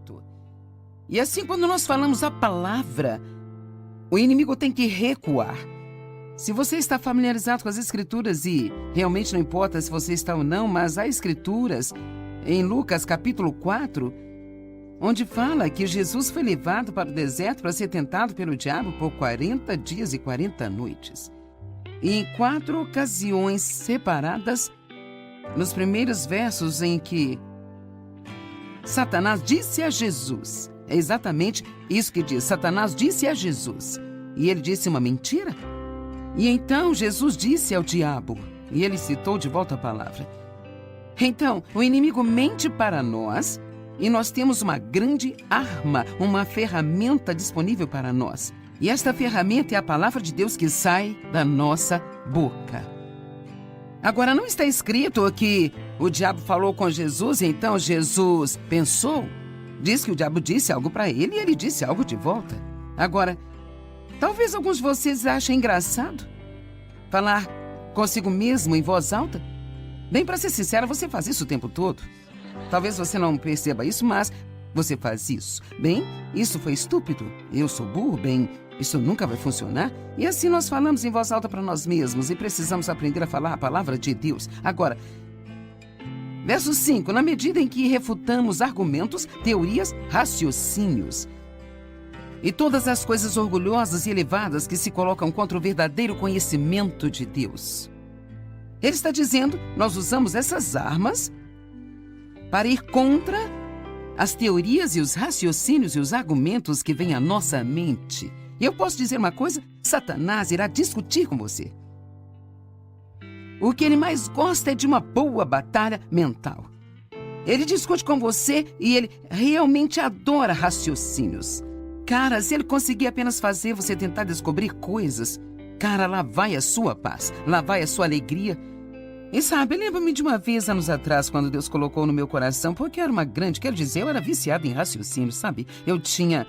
Espírito. E assim, quando nós falamos a palavra, o inimigo tem que recuar. Se você está familiarizado com as Escrituras, e realmente não importa se você está ou não, mas há Escrituras em Lucas capítulo 4, onde fala que Jesus foi levado para o deserto para ser tentado pelo diabo por 40 dias e 40 noites. E em 4 ocasiões separadas, nos primeiros versos em que Satanás disse a Jesus, é exatamente isso que diz, Satanás disse a Jesus, e ele disse uma mentira. E então Jesus disse ao diabo, e ele citou de volta a palavra. Então, o inimigo mente para nós, e nós temos uma grande arma, uma ferramenta disponível para nós. E esta ferramenta é a palavra de Deus que sai da nossa boca. Agora, não está escrito que o diabo falou com Jesus, e então Jesus pensou. Diz que o diabo disse algo para ele e ele disse algo de volta. Agora, talvez alguns de vocês achem engraçado falar consigo mesmo em voz alta. Bem, para ser sincera, você faz isso o tempo todo. Talvez você não perceba isso, mas você faz isso. Bem, isso foi estúpido. Eu sou burro, bem, isso nunca vai funcionar. E assim nós falamos em voz alta para nós mesmos e precisamos aprender a falar a palavra de Deus. Agora, verso 5, na medida em que refutamos argumentos, teorias, raciocínios e todas as coisas orgulhosas e elevadas que se colocam contra o verdadeiro conhecimento de Deus. Ele está dizendo, nós usamos essas armas para ir contra as teorias e os raciocínios e os argumentos que vêm à nossa mente. E eu posso dizer uma coisa, Satanás irá discutir com você. O que ele mais gosta é de uma boa batalha mental. Ele discute com você e ele realmente adora raciocínios. Cara, se ele conseguir apenas fazer você tentar descobrir coisas, cara, lá vai a sua paz, lá vai a sua alegria. E sabe, lembro-me de uma vez, anos atrás, quando Deus colocou no meu coração, porque eu era eu era viciado em raciocínio, sabe? Eu tinha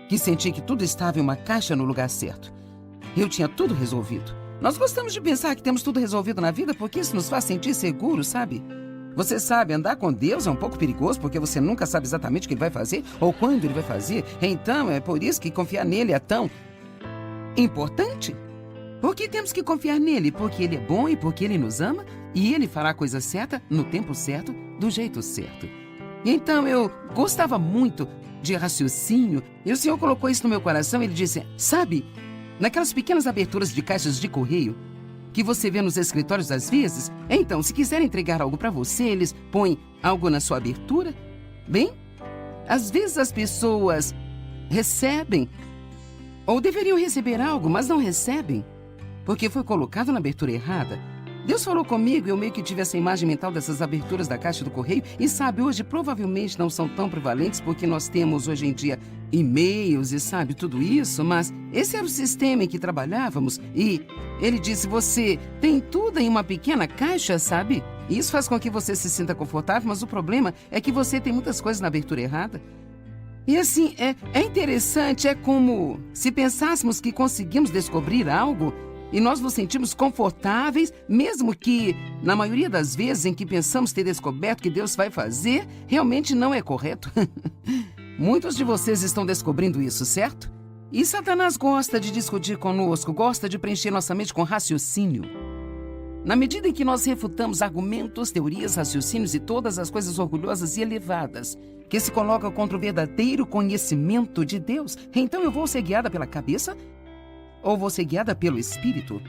que sentir que tudo estava em uma caixa no lugar certo. Eu tinha tudo resolvido. Nós gostamos de pensar que temos tudo resolvido na vida porque isso nos faz sentir seguros, sabe? Você sabe, andar com Deus é um pouco perigoso porque você nunca sabe exatamente o que ele vai fazer ou quando ele vai fazer. Então, é por isso que confiar nele é tão importante. Porque temos que confiar nele, porque ele é bom e porque ele nos ama e ele fará a coisa certa, no tempo certo, do jeito certo. E então eu gostava muito de raciocínio e o Senhor colocou isso no meu coração e ele disse, sabe, naquelas pequenas aberturas de caixas de correio que você vê nos escritórios às vezes, então, se quiserem entregar algo para você, eles põem algo na sua abertura. Bem, às vezes as pessoas recebem ou deveriam receber algo, mas não recebem, porque foi colocado na abertura errada. Deus falou comigo e eu meio que tive essa imagem mental dessas aberturas da caixa do correio e sabe, hoje provavelmente não são tão prevalentes porque nós temos hoje em dia e-mails e sabe, tudo isso, mas esse era o sistema em que trabalhávamos e ele disse, você tem tudo em uma pequena caixa, sabe? E isso faz com que você se sinta confortável, mas o problema é que você tem muitas coisas na abertura errada. E assim, é interessante, é como se pensássemos que conseguimos descobrir algo e nós nos sentimos confortáveis, mesmo que, na maioria das vezes em que pensamos ter descoberto o que Deus vai fazer, realmente não é correto. Muitos de vocês estão descobrindo isso, certo? E Satanás gosta de discutir conosco, gosta de preencher nossa mente com raciocínio. Na medida em que nós refutamos argumentos, teorias, raciocínios e todas as coisas orgulhosas e elevadas que se colocam contra o verdadeiro conhecimento de Deus, então eu vou ser guiada pela cabeça ou vou ser guiada pelo Espírito?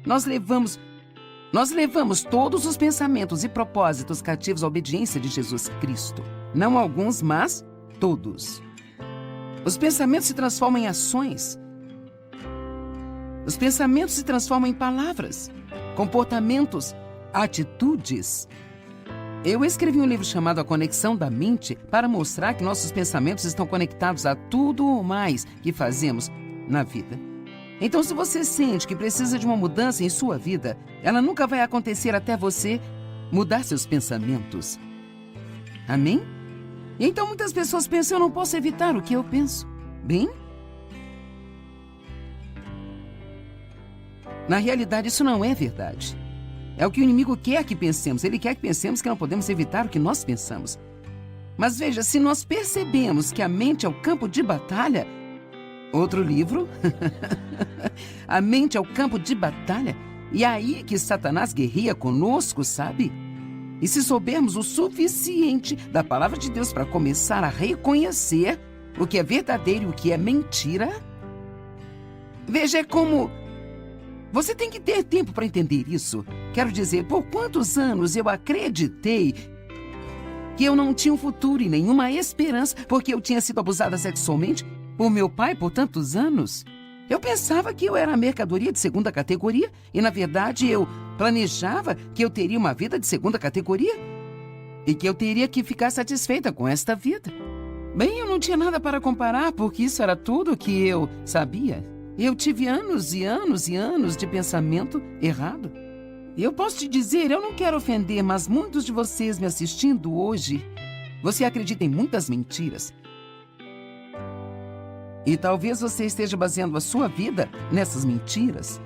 Nós levamos todos os pensamentos e propósitos cativos à obediência de Jesus Cristo. Não alguns, mas todos. Os pensamentos se transformam em ações. Os pensamentos se transformam em palavras, comportamentos, atitudes. Eu escrevi um livro chamado A Conexão da Mente para mostrar que nossos pensamentos estão conectados a tudo o mais que fazemos na vida. Então, se você sente que precisa de uma mudança em sua vida, ela nunca vai acontecer até você mudar seus pensamentos. Amém? Então, muitas pessoas pensam, eu não posso evitar o que eu penso. Bem? Na realidade, isso não é verdade. É o que o inimigo quer que pensemos. Ele quer que pensemos que não podemos evitar o que nós pensamos. Mas veja, se nós percebemos que a mente é o campo de batalha, outro livro, a mente é o campo de batalha, e é aí que Satanás guerreia conosco, sabe? E se soubermos o suficiente da palavra de Deus para começar a reconhecer o que é verdadeiro e o que é mentira, veja, é como... Você tem que ter tempo para entender isso. Quero dizer, por quantos anos eu acreditei que eu não tinha um futuro e nenhuma esperança porque eu tinha sido abusada sexualmente por meu pai por tantos anos? Eu pensava que eu era mercadoria de segunda categoria e, na verdade, eu planejava que eu teria uma vida de segunda categoria e que eu teria que ficar satisfeita com esta vida. Bem, eu não tinha nada para comparar porque isso era tudo que eu sabia. Eu tive anos e anos e anos de pensamento errado. E eu posso te dizer, eu não quero ofender, mas muitos de vocês me assistindo hoje, você acredita em muitas mentiras. E talvez você esteja baseando a sua vida nessas mentiras.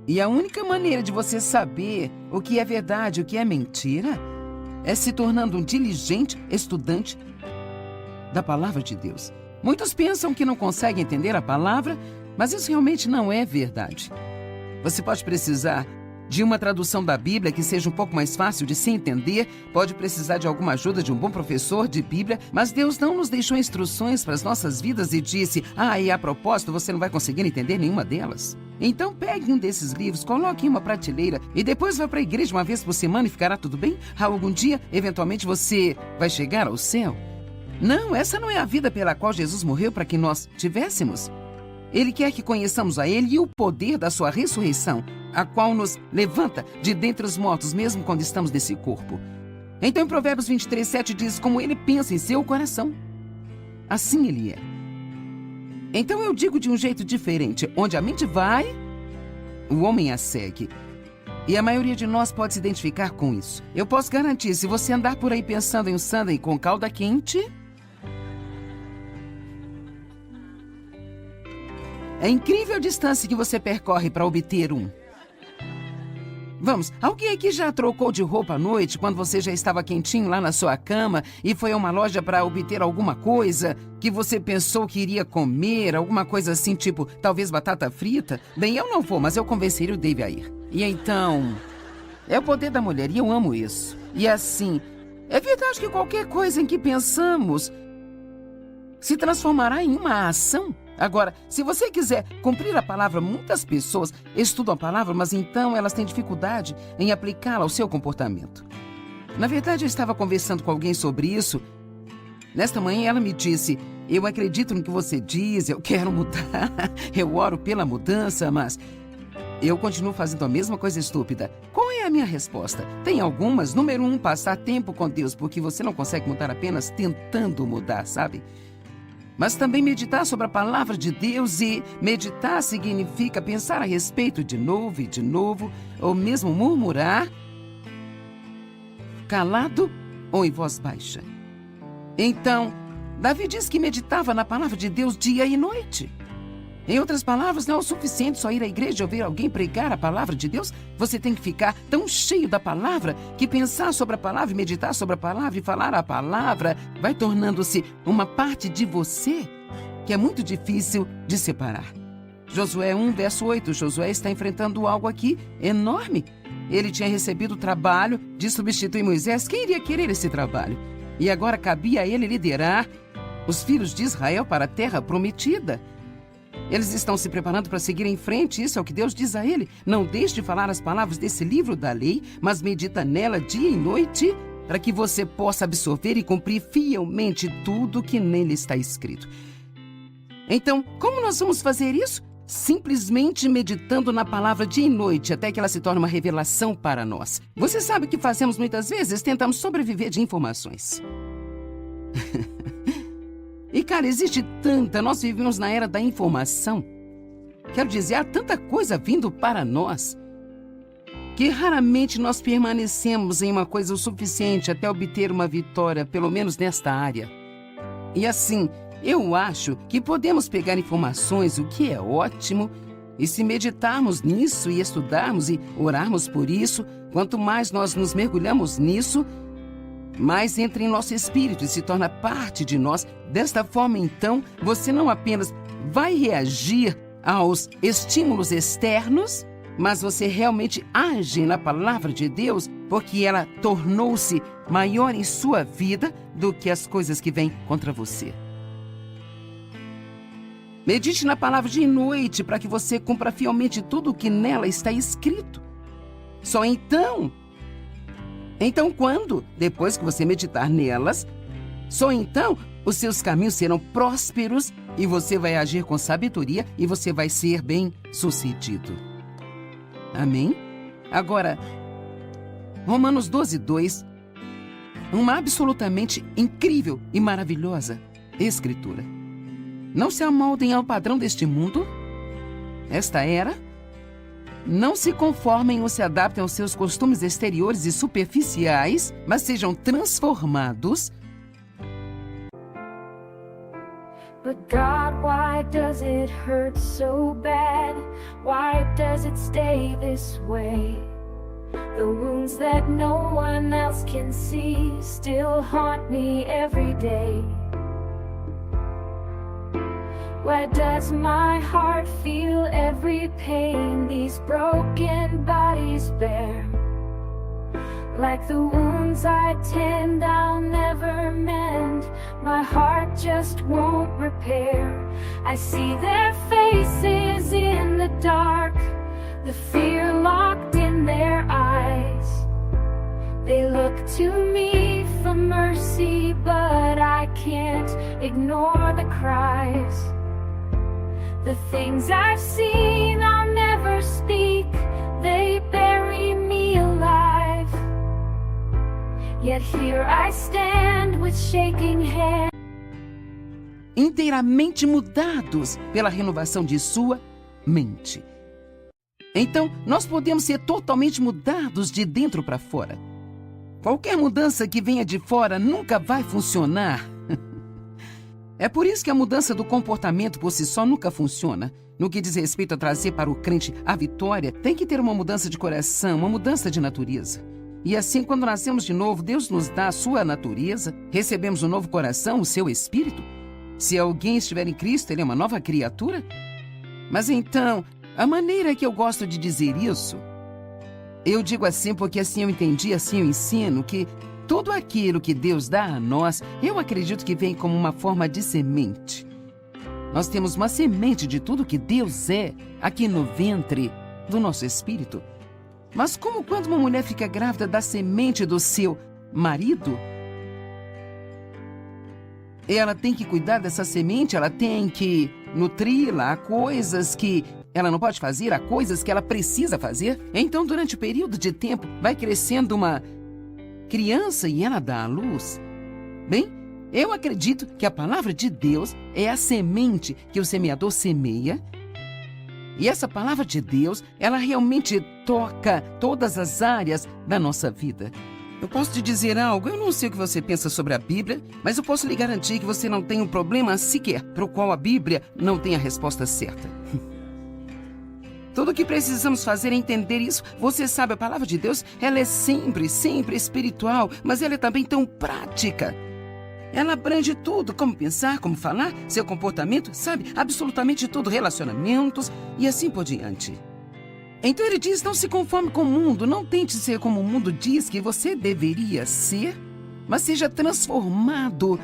E a única maneira de você saber o que é verdade e o que é mentira é se tornando um diligente estudante da palavra de Deus. Muitos pensam que não conseguem entender a palavra, mas isso realmente não é verdade. Você pode precisar de uma tradução da Bíblia que seja um pouco mais fácil de se entender, pode precisar de alguma ajuda de um bom professor de Bíblia, mas Deus não nos deixou instruções para as nossas vidas e disse, e a propósito, você não vai conseguir entender nenhuma delas. Então pegue um desses livros, coloque em uma prateleira e depois vá para a igreja uma vez por semana e ficará tudo bem? Algum dia, eventualmente, você vai chegar ao céu? Não, essa não é a vida pela qual Jesus morreu para que nós tivéssemos. Ele quer que conheçamos a Ele e o poder da sua ressurreição, a qual nos levanta de dentre os mortos, mesmo quando estamos nesse corpo. Então, em Provérbios 23:7 diz, como Ele pensa em seu coração, assim Ele é. Então, eu digo de um jeito diferente, onde a mente vai, o homem a segue. E a maioria de nós pode se identificar com isso. Eu posso garantir, se você andar por aí pensando em um sundae com calda quente, é incrível a distância que você percorre para obter um. Vamos, alguém aqui já trocou de roupa à noite quando você já estava quentinho lá na sua cama e foi a uma loja para obter alguma coisa que você pensou que iria comer, alguma coisa assim, tipo, talvez batata frita? Bem, eu não vou, mas eu convenceria o Dave a ir. E então, é o poder da mulher e eu amo isso. E assim, é verdade que qualquer coisa em que pensamos se transformará em uma ação. Agora, se você quiser cumprir a palavra, muitas pessoas estudam a palavra, mas então elas têm dificuldade em aplicá-la ao seu comportamento. Na verdade, eu estava conversando com alguém sobre isso. Nesta manhã, ela me disse, eu acredito no que você diz, eu quero mudar, eu oro pela mudança, mas eu continuo fazendo a mesma coisa estúpida. Qual é a minha resposta? Tem algumas. Número 1, passar tempo com Deus, porque você não consegue mudar apenas tentando mudar, sabe? Mas também meditar sobre a palavra de Deus, e meditar significa pensar a respeito de novo e de novo, ou mesmo murmurar, calado ou em voz baixa. Então, Davi diz que meditava na palavra de Deus dia e noite. Em outras palavras, não é o suficiente só ir à igreja e ouvir alguém pregar a palavra de Deus. Você tem que ficar tão cheio da palavra que pensar sobre a palavra, meditar sobre a palavra e falar a palavra vai tornando-se uma parte de você que é muito difícil de separar. Josué 1, verso 8. Josué está enfrentando algo aqui enorme. Ele tinha recebido o trabalho de substituir Moisés. Quem iria querer esse trabalho? E agora cabia a ele liderar os filhos de Israel para a terra prometida. Eles estão se preparando para seguir em frente, isso é o que Deus diz a ele. Não deixe de falar as palavras desse livro da lei, mas medita nela dia e noite, para que você possa absorver e cumprir fielmente tudo que nele está escrito. Então, como nós vamos fazer isso? Simplesmente meditando na palavra dia e noite, até que ela se torne uma revelação para nós. Você sabe o que fazemos muitas vezes? Tentamos sobreviver de informações. E, cara, existe nós vivemos na era da informação. Quero dizer, há tanta coisa vindo para nós que raramente nós permanecemos em uma coisa o suficiente até obter uma vitória, pelo menos nesta área. E assim, eu acho que podemos pegar informações, o que é ótimo, e se meditarmos nisso e estudarmos e orarmos por isso, quanto mais nós nos mergulhamos nisso, mas entra em nosso espírito e se torna parte de nós. Desta forma, então, você não apenas vai reagir aos estímulos externos, mas você realmente age na palavra de Deus, porque ela tornou-se maior em sua vida do que as coisas que vêm contra você. Medite na palavra de noite para que você cumpra fielmente tudo o que nela está escrito. Só então quando, depois que você meditar nelas, só então os seus caminhos serão prósperos e você vai agir com sabedoria e você vai ser bem-sucedido. Amém? Agora, Romanos 12:2, uma absolutamente incrível e maravilhosa escritura. Não se amoldem ao padrão deste mundo, esta era. Não se conformem ou se adaptem aos seus costumes exteriores e superficiais, mas sejam transformados. But God, why does it hurt so bad? Why does it stay this way? The wounds that no one else can see still haunt me every day. Why does my heart feel every pain these broken bodies bear? Like the wounds I tend, I'll never mend. My heart just won't repair. I see their faces in the dark, the fear locked in their eyes. They look to me for mercy, but I can't ignore the cries. The things I've seen I'll never speak, they bury me alive. Yet here I stand with shaking hands. Inteiramente mudados pela renovação de sua mente. Então, nós podemos ser totalmente mudados de dentro para fora. Qualquer mudança que venha de fora nunca vai funcionar. É por isso que a mudança do comportamento por si só nunca funciona. No que diz respeito a trazer para o crente a vitória, tem que ter uma mudança de coração, uma mudança de natureza. E assim, quando nascemos de novo, Deus nos dá a sua natureza, recebemos um novo coração, o seu espírito. Se alguém estiver em Cristo, ele é uma nova criatura. Mas então, a maneira que eu gosto de dizer isso, eu digo assim porque assim eu entendi, assim eu ensino, que tudo aquilo que Deus dá a nós, eu acredito que vem como uma forma de semente. Nós temos uma semente de tudo que Deus é aqui no ventre do nosso espírito. Mas como quando uma mulher fica grávida da semente do seu marido, ela tem que cuidar dessa semente, ela tem que nutri-la, há coisas que ela não pode fazer, há coisas que ela precisa fazer. Então, durante o período de tempo, vai crescendo uma criança e ela dá à luz. Bem, eu acredito que a palavra de Deus é a semente que o semeador semeia. E essa palavra de Deus, ela realmente toca todas as áreas da nossa vida. Eu posso te dizer algo, eu não sei o que você pensa sobre a Bíblia, mas eu posso lhe garantir que você não tem um problema sequer para o qual a Bíblia não tem a resposta certa. Tudo o que precisamos fazer é entender isso. Você sabe, a palavra de Deus, ela é sempre espiritual, mas ela é também tão prática. Ela abrange tudo, como pensar, como falar, seu comportamento, sabe? Absolutamente tudo, relacionamentos e assim por diante. Então ele diz, não se conforme com o mundo, não tente ser como o mundo diz que você deveria ser, mas seja transformado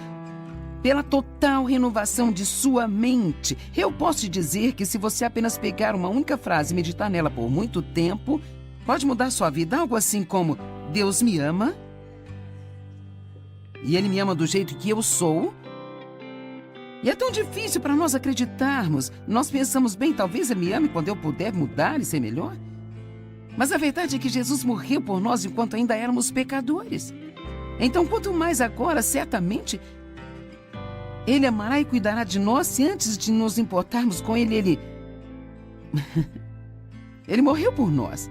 pela total renovação de sua mente. Eu posso te dizer que se você apenas pegar uma única frase e meditar nela por muito tempo, pode mudar sua vida, algo assim como, Deus me ama, e Ele me ama do jeito que eu sou. E é tão difícil para nós acreditarmos. Nós pensamos, bem, talvez Ele me ame quando eu puder mudar e ser melhor. Mas a verdade é que Jesus morreu por nós enquanto ainda éramos pecadores. Então, quanto mais agora, certamente, Ele amará e cuidará de nós se antes de nos importarmos com Ele, Ele morreu por nós.